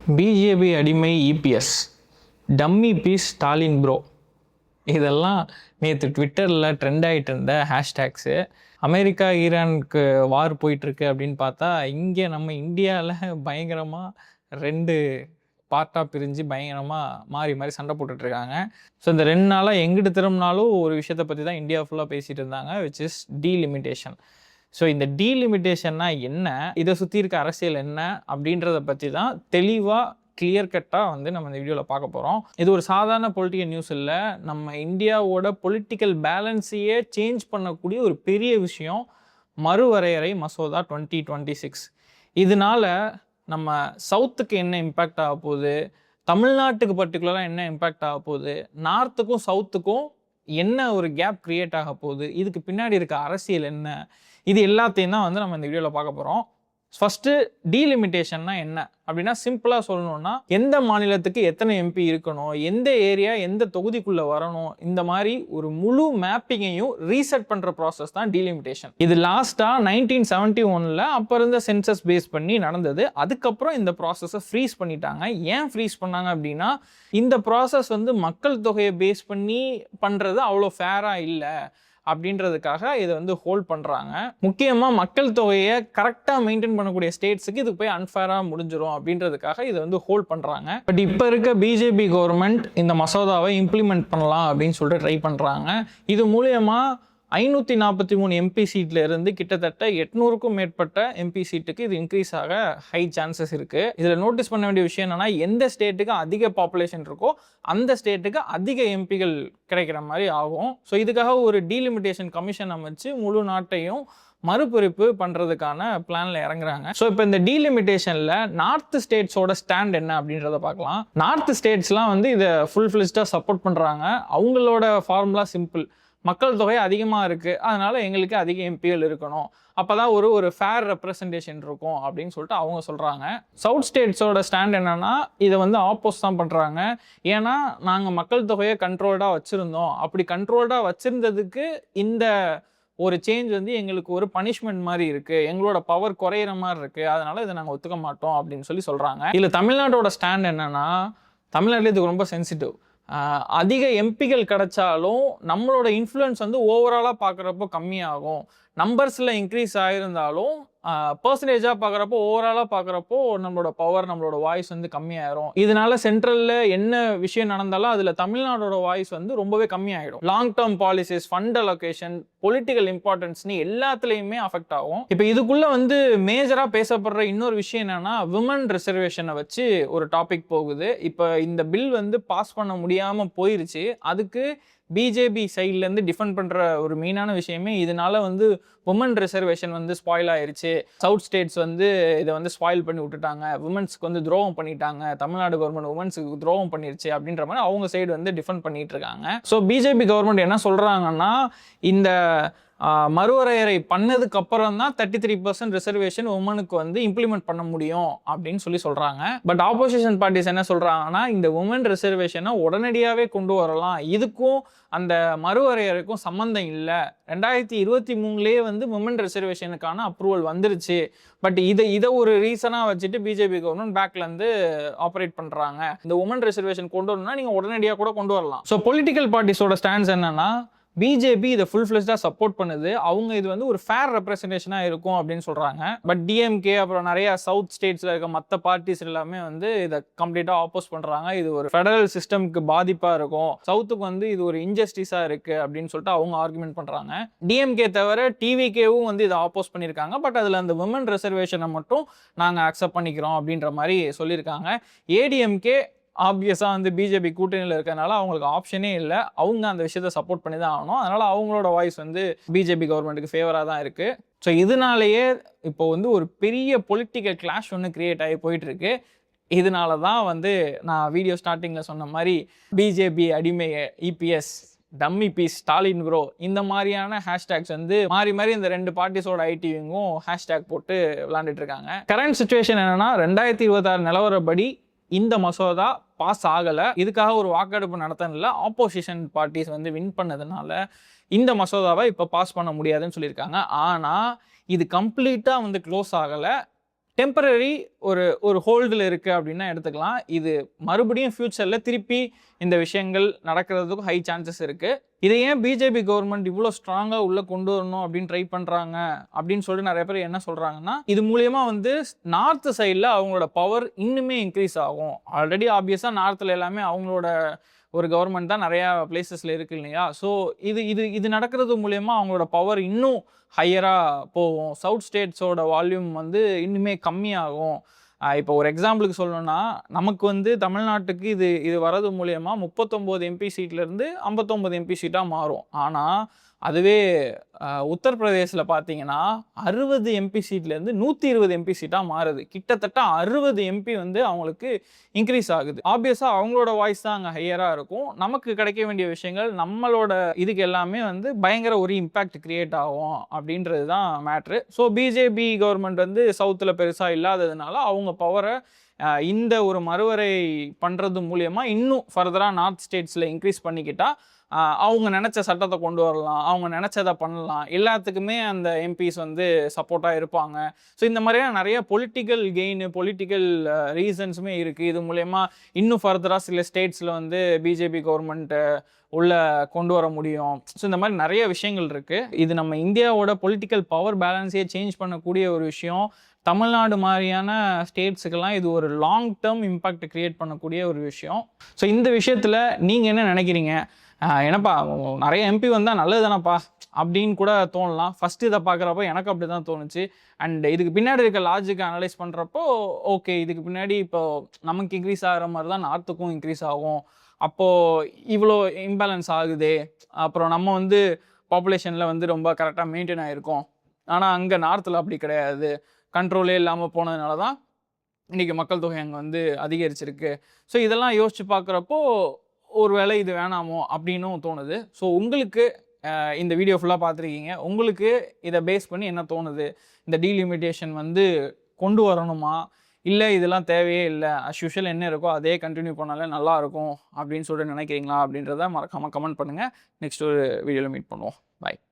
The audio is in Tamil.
பிஜேபி அடிமை EPS, dummy piece Stalin bro, இதெல்லாம் நேற்று ட்விட்டரில் ட்ரெண்ட் ஆகிட்டு இருந்த ஹேஷ்டேக்ஸு. அமெரிக்கா ஈரானுக்கு வார் போயிட்டுருக்கு அப்படின்னு பார்த்தா இங்கே நம்ம இந்தியாவில் பயங்கரமாக ரெண்டு பார்ட்டாக பிரிஞ்சு பயங்கரமாக மாறி மாறி சண்டை போட்டுட்ருக்காங்க. ஸோ இந்த 2 நாளாக எங்கிட்டு திரும்பினாலும் ஒரு விஷயத்தை பற்றி தான் இந்தியா ஃபுல்லாக பேசிகிட்டு இருந்தாங்க, விச் இஸ் டீலிமிட்டேஷன். ஸோ இந்த டீலிமிட்டேஷன்னா என்ன, இதை சுற்றி இருக்க அரசியல் என்ன அப்படின்றத பற்றி தான் தெளிவாக கிளியர் கட்டாக நம்ம இந்த வீடியோவில் பார்க்க போகிறோம். இது ஒரு சாதாரண பொலிட்டிக்கல் நியூஸ் இல்லை, நம்ம இந்தியாவோட பொலிட்டிக்கல் பேலன்ஸையே சேஞ்ச் பண்ணக்கூடிய ஒரு பெரிய விஷயம். மறுவரையறை மசோதா 2026. இதனால நம்ம சவுத்துக்கு என்ன இம்பேக்ட் ஆக போகுது, தமிழ்நாட்டுக்கு பர்டிகுலராக என்ன இம்பேக்ட் ஆக போகுது, நார்த்துக்கும் சவுத்துக்கும் என்ன ஒரு கேப் கிரியேட் ஆக போகுது, இதுக்கு பின்னாடி இருக்க அரசியல் என்ன, இது எல்லாத்தையும் தான் நம்ம இந்த வீடியோவில் பார்க்க போகிறோம். ஃபஸ்ட்டு டீலிமிட்டேஷன்னா என்ன அப்படின்னா, சிம்பிளாக சொல்லணும்னா எந்த மாநிலத்துக்கு எத்தனை எம்பி இருக்கணும், எந்த ஏரியா எந்த தொகுதிக்குள்ளே வரணும், இந்த மாதிரி ஒரு முழு மேப்பிங்கையும் ரீசெட் பண்ணுற ப்ராசஸ் தான் டீலிமிட்டேஷன். இது லாஸ்ட்டாக 1971 அப்போ இருந்த சென்சஸ் பேஸ் பண்ணி நடந்தது. அதுக்கப்புறம் இந்த ப்ராசஸை ஃப்ரீஸ் பண்ணிட்டாங்க. ஏன் ஃப்ரீஸ் பண்ணாங்க அப்படின்னா, இந்த ப்ராசஸ் மக்கள் தொகையை பேஸ் பண்ணி பண்ணுறது அவ்வளோ ஃபேராக இல்லை அப்படின்றதுக்காக இதை ஹோல்ட் பண்ணுறாங்க. முக்கியமாக மக்கள் தொகையை கரெக்டாக மெயின்டைன் பண்ணக்கூடிய ஸ்டேட்ஸுக்கு இது போய் அன்ஃபேராக முடிஞ்சிடும் அப்படின்றதுக்காக இதை ஹோல்ட் பண்ணுறாங்க. பட் இப்போ இருக்க பிஜேபி கவர்மெண்ட் இந்த மசோதாவை இம்ப்ளிமெண்ட் பண்ணலாம் அப்படின்னு சொல்லிட்டு ட்ரை பண்ணுறாங்க. இது மூலியமாக 543 எம்பி சீட்டில் இருந்து கிட்டத்தட்ட 800க்கும் மேற்பட்ட எம்பி சீட்டுக்கு இது இன்க்ரீஸ் ஆக ஹை சான்சஸ் இருக்குது. இதில் நோட்டீஸ் பண்ண வேண்டிய விஷயம் என்னென்னா, எந்த ஸ்டேட்டுக்கு அதிக பாப்புலேஷன் இருக்கோ அந்த ஸ்டேட்டுக்கு அதிக எம்பிகள் கிடைக்கிற மாதிரி ஆகும். ஸோ இதுக்காக ஒரு டீலிமிட்டேஷன் கமிஷன் அமைச்சு முழு நாட்டையும் மறுபிரிப்பு பண்ணுறதுக்கான பிளானில் இறங்குறாங்க. ஸோ இப்போ இந்த டீலிமிட்டேஷனில் நார்த் ஸ்டேட்ஸோட ஸ்டாண்ட் என்ன அப்படின்றத பார்க்கலாம். நார்த் ஸ்டேட்ஸ்லாம் இதை ஃபுல் ஃபிளிஜ்டாக சப்போர்ட் பண்ணுறாங்க. அவங்களோட ஃபார்முலா சிம்பிள், மக்கள் தொகை அதிகமாக இருக்குது, அதனால் எங்களுக்கு அதிக எம்பிகள் இருக்கணும், அப்போ தான் ஒரு ஃபேர் ரெப்ரசன்டேஷன் இருக்கும் அப்படின்னு சொல்லிட்டு அவங்க சொல்கிறாங்க. சவுத் ஸ்டேட்ஸோட ஸ்டாண்ட் என்னென்னா, இதை ஆப்போஸ் தான் பண்ணுறாங்க. ஏன்னா நாங்கள் மக்கள் தொகையை கண்ட்ரோல்டாக வச்சுருந்தோம், அப்படி கண்ட்ரோல்டாக வச்சுருந்ததுக்கு இந்த ஒரு சேஞ்ச் எங்களுக்கு ஒரு பனிஷ்மெண்ட் மாதிரி இருக்குது, எங்களோட பவர் குறையிற மாதிரி இருக்குது, அதனால் இதை நாங்கள் ஒத்துக்க மாட்டோம் அப்படின்னு சொல்கிறாங்க. இதில் தமிழ்நாட்டோட ஸ்டாண்ட் என்னென்னா, தமிழ்நாட்டில் இதுக்கு ரொம்ப சென்சிட்டிவ். அதிக எம்பிகள் கிடைச்சாலும் நம்மளோட இன்ஃப்ளூயன்ஸ் ஓவராலாக பார்க்குறப்போ கம்மியாகும். நம்பர்ஸில் இன்க்ரீஸ் ஆகிருந்தாலும் பர்சன்டேஜாக பார்க்குறப்போ ஓவராலாக பார்க்குறப்போ நம்மளோட பவர் நம்மளோட வாய்ஸ் கம்மியாயிரும். இதனால சென்ட்ரலில் என்ன விஷயம் நடந்தாலும் அதில் தமிழ்நாடோட வாய்ஸ் ரொம்பவே கம்மியாயிடும். Long term policies, fund allocation, political இம்பார்ட்டன்ஸ்னு எல்லாத்துலேயுமே அஃபெக்ட் ஆகும். இப்போ இதுக்குள்ளே மேஜராக பேசப்படுற இன்னொரு விஷயம் என்னென்னா, விமன் ரிசர்வேஷனை வச்சு ஒரு டாபிக் போகுது. இப்போ இந்த பில் பாஸ் பண்ண முடியாமல் போயிருச்சு. அதுக்கு பிஜேபி சைட்லேருந்து டிஃபெண்ட் பண்ணுற ஒரு மெயினான விஷயமே, இதனால உமன் ரிசர்வேஷன் ஸ்பாயில் ஆயிடுச்சு, சவுத் ஸ்டேட்ஸ் இதை ஸ்பாயில் பண்ணி விட்டுட்டாங்க, உமன்ஸ்க்கு துரோகம் பண்ணிட்டாங்க, தமிழ்நாடு கவர்மெண்ட் உமன்ஸுக்கு துரோகம் பண்ணிருச்சு அப்படின்ற மாதிரி அவங்க சைடு டிஃபெண்ட் பண்ணிட்டு இருக்காங்க. ஸோ பிஜேபி கவர்மெண்ட் என்ன சொல்கிறாங்கன்னா, இந்த மறுவரையறை பண்ணதுக்கு அப்புறம் தான் 33% ரிசர்வேஷன் உமனுக்கு இம்ப்ளிமெண்ட் பண்ண முடியும் அப்படின்னு சொல்றாங்க. பட் ஆப்போசிஷன் பார்ட்டிஸ் என்ன சொல்றாங்கன்னா, இந்த உமன் ரிசர்வேஷனை உடனடியாகவே கொண்டு வரலாம், இதுக்கும் அந்த மறுவரையறைக்கும் சம்மந்தம் இல்லை, 2023லேயே உமன் ரிசர்வேஷனுக்கான அப்ரூவல் வந்துருச்சு, பட் இதை ஒரு ரீசனாக வச்சுட்டு பிஜேபி கவர்மெண்ட் பேக்லேருந்து ஆப்ரேட் பண்ணுறாங்க. இந்த உமன் ரிசர்வேஷன் கொண்டு வரணும்னா நீங்கள் உடனடியாக கூட கொண்டு வரலாம். ஸோ பொலிட்டிக்கல் பார்ட்டிஸோட ஸ்டாண்ட்ஸ் என்னன்னா, பிஜேபி இதை ஃபுல் ஃபிளெஜ்டாக சப்போர்ட் பண்ணுது, அவங்க இது ஒரு ஃபேர் ரெப்ரசன்டேஷனாக இருக்கும் அப்படின்னு சொல்கிறாங்க. பட் டிஎம்கே அப்புறம் நிறைய சவுத் ஸ்டேட்ஸில் இருக்க மற்ற பார்ட்டிஸ் எல்லாமே இதை கம்ப்ளீட்டாக ஆப்போஸ் பண்ணுறாங்க. இது ஒரு ஃபெடரல் சிஸ்டம்க்கு பாதிப்பாக இருக்கும், சவுத்துக்கு இது ஒரு இன்ஜஸ்டிஸாக இருக்குது அப்படின்னு சொல்லிட்டு அவங்க ஆர்குமெண்ட் பண்ணுறாங்க. டிஎம்கே தவிர டிவிகேவும் இதை ஆப்போஸ் பண்ணியிருக்காங்க. பட் அதில் அந்த விமன் ரிசர்வேஷனை மட்டும் நாங்கள் அக்செப்ட் பண்ணிக்கிறோம் அப்படின்ற மாதிரி சொல்லியிருக்காங்க. ஏடிஎம்கே ஆப்வியஸாக பிஜேபி கூட்டணியில் இருக்கிறதுனால அவங்களுக்கு ஆப்ஷனே இல்லை, அவங்க அந்த விஷயத்தை சப்போர்ட் பண்ணி தான் ஆகணும். அதனால் அவங்களோட வாய்ஸ் பிஜேபி கவர்மெண்ட்டுக்கு ஃபேவராக தான் இருக்குது. ஸோ இதனாலேயே இப்போ ஒரு பெரிய பொலிட்டிக்கல் கிளாஷ் கிரியேட் ஆகி போயிட்டுருக்கு. இதனால தான் நான் வீடியோ ஸ்டார்டிங்கில் சொன்ன மாதிரி பிஜேபி அடிமை EPS, dummy piece Stalin bro, இந்த மாதிரியான ஹேஷ்டேக்ஸ் மாறி மாறி இந்த 2 பார்ட்டிஸோட ஐடிவிங்கும் ஹேஷ்டேக் போட்டு விளாண்டுட்டு இருக்காங்க. கரண்ட் சுச்சுவேஷன் என்னென்னா, 2026 நிலவரப்படி இந்த மசோதா பாஸ் ஆகலை. இதுக்காக ஒரு வாக்கெடுப்பு நடத்தல, ஆப்போசிஷன் பார்ட்டிஸ் வின் பண்ணதுனால இந்த மசோதாவை இப்போ பாஸ் பண்ண முடியாதுன்னு சொல்லியிருக்காங்க. ஆனால் இது கம்ப்ளீட்டாக க்ளோஸ் ஆகலை. டெம்பரரி ஒரு ஒரு ஹோல்டில் இருக்குது அப்படின்னா எடுத்துக்கலாம். இது மறுபடியும் ஃப்யூச்சரில் திருப்பி இந்த விஷயங்கள் நடக்கிறதுக்கும் ஹை சான்சஸ் இருக்குது. இதை ஏன் பிஜேபி கவர்மெண்ட் இவ்வளோ ஸ்ட்ராங்காக உள்ளே கொண்டு வரணும் அப்படின்னு ட்ரை பண்ணுறாங்க அப்படின்னு சொல்லிட்டு நிறைய பேர் என்ன சொல்கிறாங்கன்னா, இது மூலயமா வந்து நார்த் சைடில் அவங்களோட பவர் இன்னுமே இன்க்ரீஸ் ஆகும். ஆல்ரெடி ஆப்வியஸாக நார்த்தில் எல்லாமே அவங்களோட ஒரு கவர்மெண்ட் தான் நிறையா பிளேசஸில் இருக்குது இல்லையா? ஸோ இது இது இது நடக்கிறது மூலயமா அவங்களோட பவர் இன்னும் ஹையராக போகும். சவுத் ஸ்டேட்ஸோட வால்யூம் வந்து இன்னுமே கம்மியாகும். இப்போ ஒரு எக்ஸாம்பிளுக்கு சொல்லணும்னா, நமக்கு வந்து தமிழ்நாட்டுக்கு இது இது வரது மூலயமா 39 எம்பி சீட்லேருந்து 59 எம்பி சீட்டாக மாறும். ஆனால் அதுவே உத்தரப்பிரதேசில் பார்த்தீங்கன்னா 60 எம்பி சீட்லேருந்து 120 எம்பி சீட்டாக மாறுது. கிட்டத்தட்ட 60 எம்பி வந்து அவங்களுக்கு இன்க்ரீஸ் ஆகுது. ஆப்வியஸாக அவங்களோட வாய்ஸ் தான் அங்கே ஹையராக இருக்கும். நமக்கு கிடைக்க வேண்டிய விஷயங்கள் நம்மளோட இதுக்கு எல்லாமே வந்து பயங்கர ஒரு இம்பேக்ட் கிரியேட் ஆகும் அப்படின்றது தான் மேட்ரு. ஸோ பிஜேபி கவர்மெண்ட் வந்து சவுத்தில் பெருசாக இல்லாததுனால அவங்க பவரை இந்த ஒரு மறுவரை பண்ணுறது மூலயமா இன்னும் ஃபர்தராக நார்த் ஸ்டேட்ஸில் இன்க்ரீஸ் பண்ணிக்கிட்டால் அவங்க நினச்ச சட்டத்தை கொண்டு வரலாம், அவங்க நினச்சதை பண்ணலாம், எல்லாத்துக்குமே அந்த எம்பிஸ் வந்து சப்போர்ட்டாக இருப்பாங்க. ஸோ இந்த மாதிரியான நிறைய பொலிட்டிக்கல் கெயின், பொலிட்டிக்கல் ரீசன்ஸுமே இருக்குது. இது மூலயமா இன்னும் ஃபர்தராக சில ஸ்டேட்ஸில் வந்து பிஜேபி கவர்மெண்ட்டை உள்ள கொண்டு வர முடியும். ஸோ இந்த மாதிரி நிறைய விஷயங்கள் இருக்குது. இது நம்ம இந்தியாவோட பொலிட்டிக்கல் பவர் பேலன்ஸையே சேஞ்ச் பண்ணக்கூடிய ஒரு விஷயம். தமிழ்நாடு மாதிரியான ஸ்டேட்ஸுக்கெல்லாம் இது ஒரு லாங் டேர்ம் இம்பேக்ட் கிரியேட் பண்ணக்கூடிய ஒரு விஷயம். ஸோ இந்த விஷயத்தில் நீங்கள் என்ன நினைக்கிறீங்க? என்னப்பா நிறைய எம்பி வந்தால் நல்லது தானப்பா அப்படின்னு கூட தோணலாம். ஃபஸ்ட்டு இதை பார்க்குறப்போ எனக்கு அப்படி தான் தோணுச்சு. அண்ட் இதுக்கு பின்னாடி இருக்க லாஜிக்கை அனலைஸ் பண்ணுறப்போ ஓகே, இதுக்கு பின்னாடி இப்போ நமக்கு இன்க்ரீஸ் ஆகிற மாதிரி தான் நார்த்துக்கும் இன்க்ரீஸ் ஆகும். அப்போது இவ்வளோ இம்பேலன்ஸ் ஆகுதே, அப்புறம் நம்ம வந்து பாப்புலேஷனில் வந்து ரொம்ப கரெக்டாக மெயின்டைன் ஆகிருக்கோம். ஆனால் அங்கே நார்த்தில் அப்படி கிடையாது, கண்ட்ரோலே இல்லாமல் போனதுனால தான் இன்றைக்கி மக்கள் தொகை அங்கே வந்து அதிகரிச்சிருக்கு. ஸோ இதெல்லாம் யோசித்து பார்க்குறப்போ ஒரு வேளை இது வேணாமோ அப்படின்னும் தோணுது. ஸோ உங்களுக்கு இந்த வீடியோ ஃபுல்லாக பார்த்துருக்கீங்க, உங்களுக்கு இதை பேஸ் பண்ணி என்ன தோணுது? இந்த டீலிமிட்டேஷன் வந்து கொண்டு வரணுமா, இல்லை இதெல்லாம் தேவையே இல்லை, அஸ் யூஷுவல் என்ன இருக்கோ அதே கண்டினியூ பண்ணாலே நல்லாயிருக்கும் அப்படின்னு சொல்லிட்டு நினைக்கிறீங்களா அப்படின்றத மறக்காமல் கமெண்ட் பண்ணுங்கள். நெக்ஸ்ட் ஒரு வீடியோவில் மீட் பண்ணுவோம். பாய்.